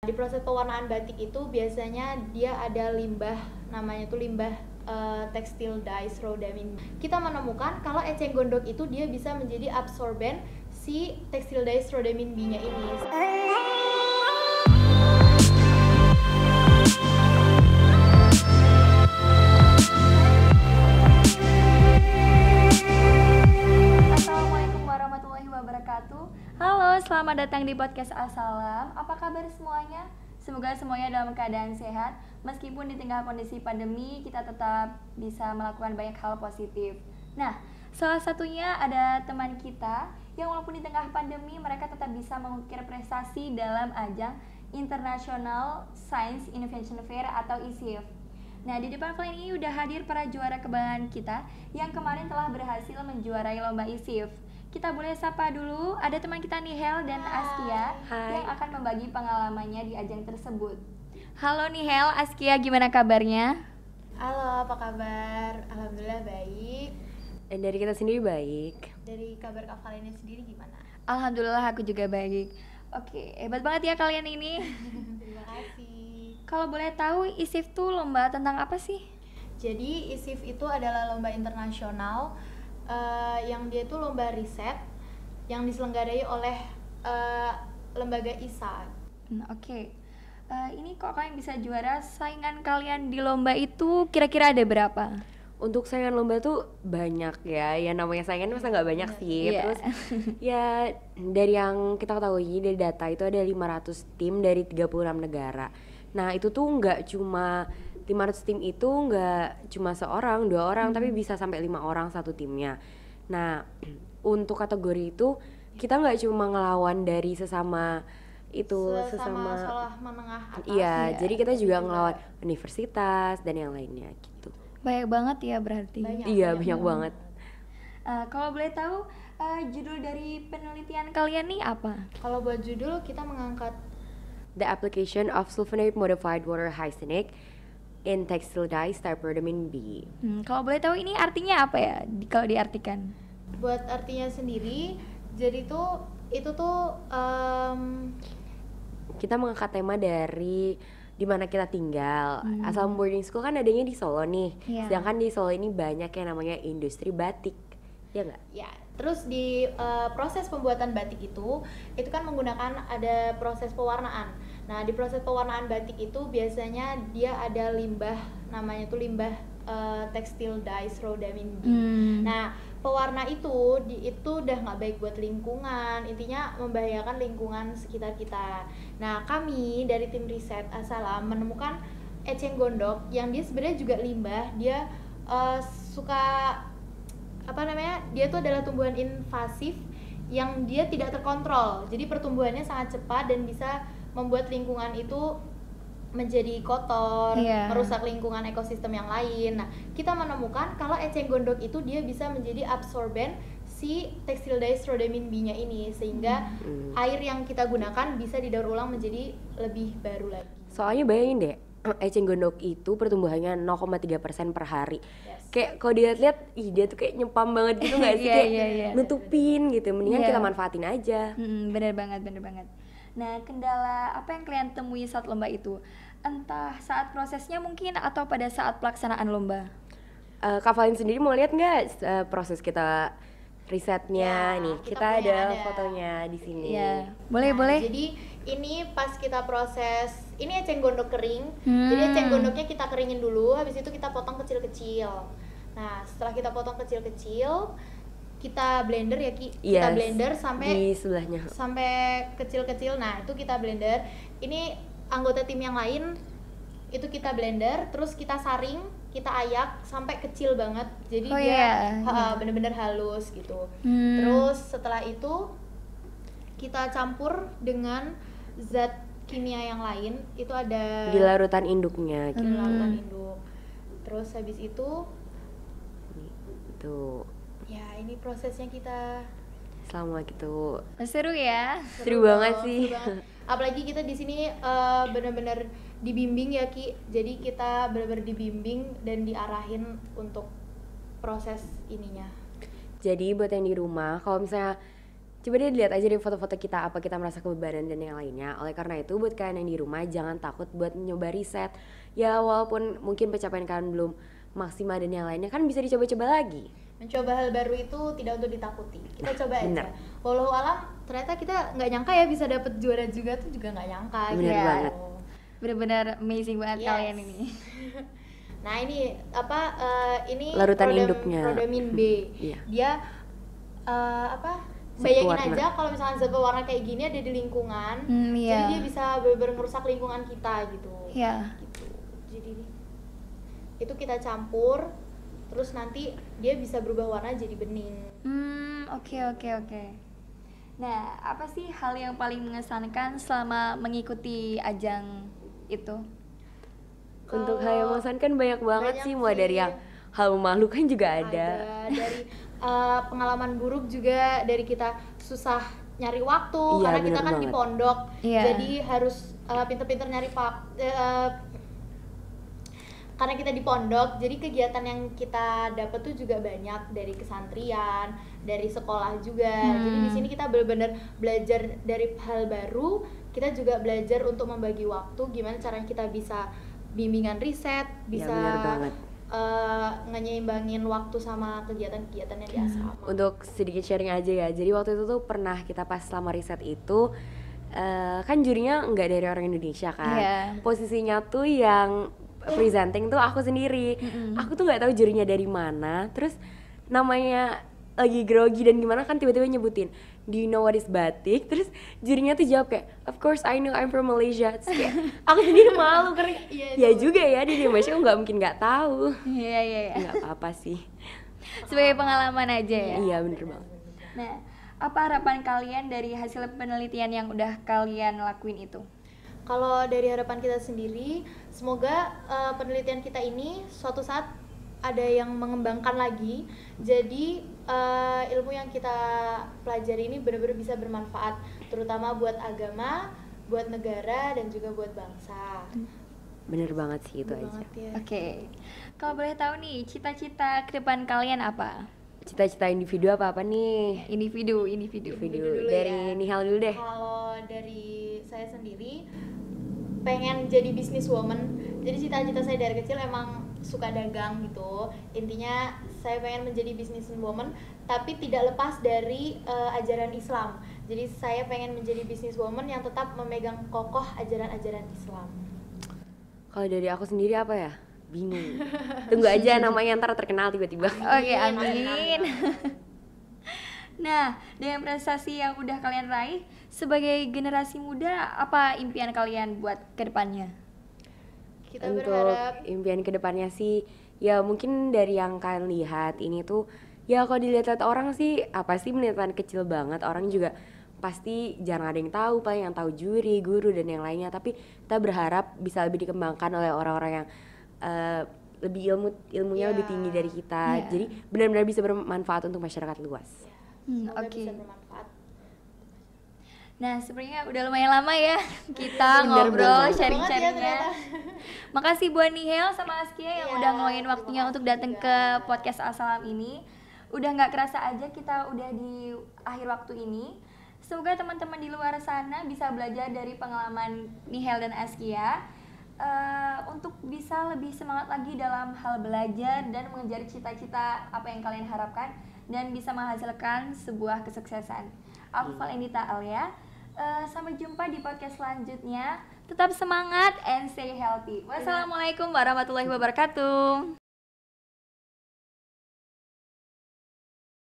Di proses pewarnaan batik itu biasanya dia ada limbah, namanya tuh limbah tekstil dyes rhodamin. Kita menemukan kalau eceng gondok itu dia bisa menjadi absorben si tekstil dyes rhodamin B-nya ini. Assalamualaikum warahmatullahi wabarakatuh. Halo, selamat datang di podcast Assalam. Apa kabar semuanya? Semoga semuanya dalam keadaan sehat. Meskipun di tengah kondisi pandemi, kita tetap bisa melakukan banyak hal positif. Nah, salah satunya ada teman kita yang walaupun di tengah pandemi, mereka tetap bisa mengukir prestasi dalam ajang International Science Innovation Fair atau ISIF. Nah, di depan kalian ini udah hadir para juara kebanggaan kita yang kemarin telah berhasil menjuarai lomba ISIF. Kita boleh sapa dulu, ada teman kita Nihel dan Askia yang akan membagi pengalamannya di ajang tersebut. Halo Nihel, Askia, gimana kabarnya? Halo, apa kabar? Alhamdulillah baik. Dan dari kita sendiri baik. Dari kabar Kak Valencia sendiri gimana? Alhamdulillah aku juga baik. Oke, hebat banget ya kalian ini. Terima kasih. Kalau boleh tahu, ISIF tuh lomba tentang apa sih? Jadi ISIF itu adalah lomba internasional yang dia itu lomba riset yang diselenggarai oleh lembaga ISA. Oke. Ini kok kalian bisa juara, saingan kalian di lomba itu kira-kira ada berapa? Untuk saingan lomba tuh banyak ya. Ya namanya saingan masa nggak banyak sih. Iya. Terus ya dari yang kita ketahui dari data itu ada 500 tim dari 36 negara. Nah itu tuh nggak cuma 500 tim itu nggak cuma seorang, 2 orang, tapi bisa sampai 5 orang satu timnya. Nah untuk kategori itu kita nggak cuma ngelawan dari sesama sekolah menengah atas. Iya, jadi kita juga ngelawan universitas dan yang lainnya gitu. Banyak banget ya berarti. Banyak banget. Kalau boleh tahu judul dari penelitian kalian nih apa? Kalau buat judul kita mengangkat The application of sulfonate modified water hyacinate in textile dyes type rhodamin B. Kalau boleh tahu ini artinya apa ya kalau diartikan? buat artinya sendiri, jadi itu tuh Kita mengangkat tema dari di mana kita tinggal. Asal boarding school kan adanya di Solo nih. Iya. Sedangkan di Solo ini banyak yang namanya industri batik. Ya nggak? ya. Terus di proses pembuatan batik itu kan menggunakan ada proses pewarnaan. Nah, di proses pewarnaan batik itu biasanya dia ada limbah, namanya tuh limbah tekstil dyes rhodamin B. Nah, pewarna itu udah nggak baik buat lingkungan, intinya membahayakan lingkungan sekitar kita. Nah, kami dari tim riset Assalam menemukan eceng gondok yang dia sebenarnya juga limbah. Dia dia tuh adalah tumbuhan invasif yang dia tidak terkontrol. Jadi pertumbuhannya sangat cepat dan bisa membuat lingkungan itu menjadi kotor, merusak lingkungan ekosistem yang lain. Nah, kita menemukan kalau eceng gondok itu dia bisa menjadi absorben si tekstil dyes rhodamin B-nya ini, sehingga air yang kita gunakan bisa didaur ulang menjadi lebih baru lagi. Soalnya bayangin deh, eceng gondok itu pertumbuhannya 0,3% per hari. Yes. Kayak kalau dilihat-lihat, dia tuh kayak nyepam banget gitu nggak sih? Kayak nutupin gitu. Mendingan kita manfaatin aja. Bener banget. Nah, kendala apa yang kalian temui saat lomba itu? Entah saat prosesnya mungkin atau pada saat pelaksanaan lomba? Kak Valin sendiri mau lihat nggak proses kita risetnya? Nih, kita ada fotonya di sini. Ya, boleh. Jadi ini pas kita proses, ini eceng gondok kering. Jadi eceng gondoknya kita keringin dulu, habis itu kita potong kecil-kecil. Nah, setelah kita potong kecil-kecil, kita blender ya Ki. Kita blender sampai di sebelahnya. Sampai kecil-kecil. Nah, itu kita blender. Ini anggota tim yang lain itu kita blender, terus kita saring, kita ayak sampai kecil banget. Jadi bener-bener halus gitu. Terus setelah itu kita campur dengan zat kimia yang lain. Itu ada di larutan induknya. Di larutan induk. Terus habis itu tuh. Ya, ini prosesnya kita selama gitu. Seru ya? Seru banget sih. Seru banget. Apalagi kita di sini benar-benar dibimbing ya Ki. Jadi kita benar-benar dibimbing dan diarahin untuk proses ininya. Jadi buat yang di rumah, kalau misalnya coba deh lihat aja deh foto-foto kita, apa kita merasa kebebanan dan yang lainnya. Oleh karena itu buat kalian yang di rumah jangan takut buat nyoba riset. Ya walaupun mungkin pencapaian kalian belum maksimal dan yang lainnya kan bisa dicoba-coba lagi. Mencoba hal baru itu tidak untuk ditakuti, kita coba bener. aja. Walau alam ternyata kita nggak nyangka ya bisa dapet juara juga tuh juga nggak nyangka. Bener gitu. banget. Bener-bener amazing banget Yes. kalian ini. Nah ini apa? Ini Larutan induknya. Rodamin B. Iya. Dia apa? Zat Bayangin pewarna. aja kalau misalnya zat pewarna kayak gini ada di lingkungan, Iya. jadi dia bisa benar-benar merusak lingkungan kita gitu. Iya. Gitu. Jadi itu kita campur, terus nanti dia bisa berubah warna jadi bening. Oke. Nah, apa sih hal yang paling mengesankan selama mengikuti ajang itu? Untuk hal yang mengesankan banyak banget banyak sih, mulai dari sih. yang hal memalukan juga ada. Dari pengalaman buruk juga, dari kita susah nyari waktu Iya, karena kita bener kan di banget. pondok, Iya. jadi harus pinter-pinter nyari karena kita di pondok, jadi kegiatan yang kita dapat tuh juga banyak dari kesantrian, dari sekolah juga. Jadi di sini kita benar-benar belajar dari hal baru. Kita juga belajar untuk membagi waktu, gimana caranya kita bisa bimbingan riset, bisa benar banget. ngenyeimbangin waktu sama kegiatan-kegiatan yang di asrama. Untuk sedikit sharing aja ya, jadi waktu itu tuh pernah kita pas selama riset itu kan jurinya nggak dari orang Indonesia kan. Iya. Posisinya tuh yang presenting tuh aku sendiri. Aku tuh nggak tahu jurinya dari mana, terus namanya lagi grogi dan gimana kan tiba-tiba nyebutin, do you know what is batik? Terus jurinya tuh jawab kayak, of course I know, I'm from Malaysia. Terus kayak aku sendiri malu karena Iya, ya itu. juga ya di Indonesia aku nggak mungkin nggak tahu. Iya. Nggak apa-apa sih. Sebagai pengalaman aja ya. Iya bener banget. Nah, apa harapan kalian dari hasil penelitian yang udah kalian lakuin itu? Kalau dari harapan kita sendiri, semoga penelitian kita ini suatu saat ada yang mengembangkan lagi. Jadi ilmu yang kita pelajari ini benar-benar bisa bermanfaat, terutama buat agama, buat negara, dan juga buat bangsa. Bener banget sih itu Bener aja. banget ya. Oke. Kalau boleh tahu nih, cita-cita ke depan kalian apa? Cita-cita individu apa nih? Individu. Individu dulu dari ya. Nihal dulu deh. Kalau dari saya sendiri pengen jadi businesswoman. Jadi cita-cita saya dari kecil emang suka dagang gitu. Intinya saya pengen menjadi businesswoman, tapi tidak lepas dari ajaran Islam. Jadi saya pengen menjadi businesswoman yang tetap memegang kokoh ajaran-ajaran Islam. Kalau dari aku sendiri apa ya? Bingung. Tunggu aja namanya ntar terkenal tiba-tiba. Oke, Amin, amin. Nah, dengan prestasi yang udah kalian raih, sebagai generasi muda, apa impian kalian buat kedepannya? Kita Untuk berharap impian kedepannya sih, ya mungkin dari yang kalian lihat ini tuh, ya kalau dilihat-lihat orang sih, apa sih penelitian kecil banget. Orang juga pasti jarang ada yang tahu, paling yang tahu juri, guru dan yang lainnya. Tapi kita berharap bisa lebih dikembangkan oleh orang-orang yang lebih ilmunya Ya. lebih tinggi dari kita. Ya. Jadi benar-benar bisa bermanfaat untuk masyarakat luas. semoga Oke. bisa bermanfaat. Nah, sebenarnya udah lumayan lama ya kita Bener ngobrol, banget. sharing-sharingnya. Banget ya, Makasih buat Nihel sama Askia yang Iya, udah ngeluangin terima waktunya kasih untuk datang juga. ke podcast Asalam ini. Udah nggak kerasa aja kita udah di akhir waktu ini. Semoga teman-teman di luar sana bisa belajar dari pengalaman Nihel dan Askia untuk bisa lebih semangat lagi dalam hal belajar dan mengejar cita-cita apa yang kalian harapkan dan bisa menghasilkan sebuah kesuksesan. Aku Valenita Alia. Sampai jumpa di podcast selanjutnya. Tetap semangat and stay healthy. Wassalamualaikum warahmatullahi wabarakatuh.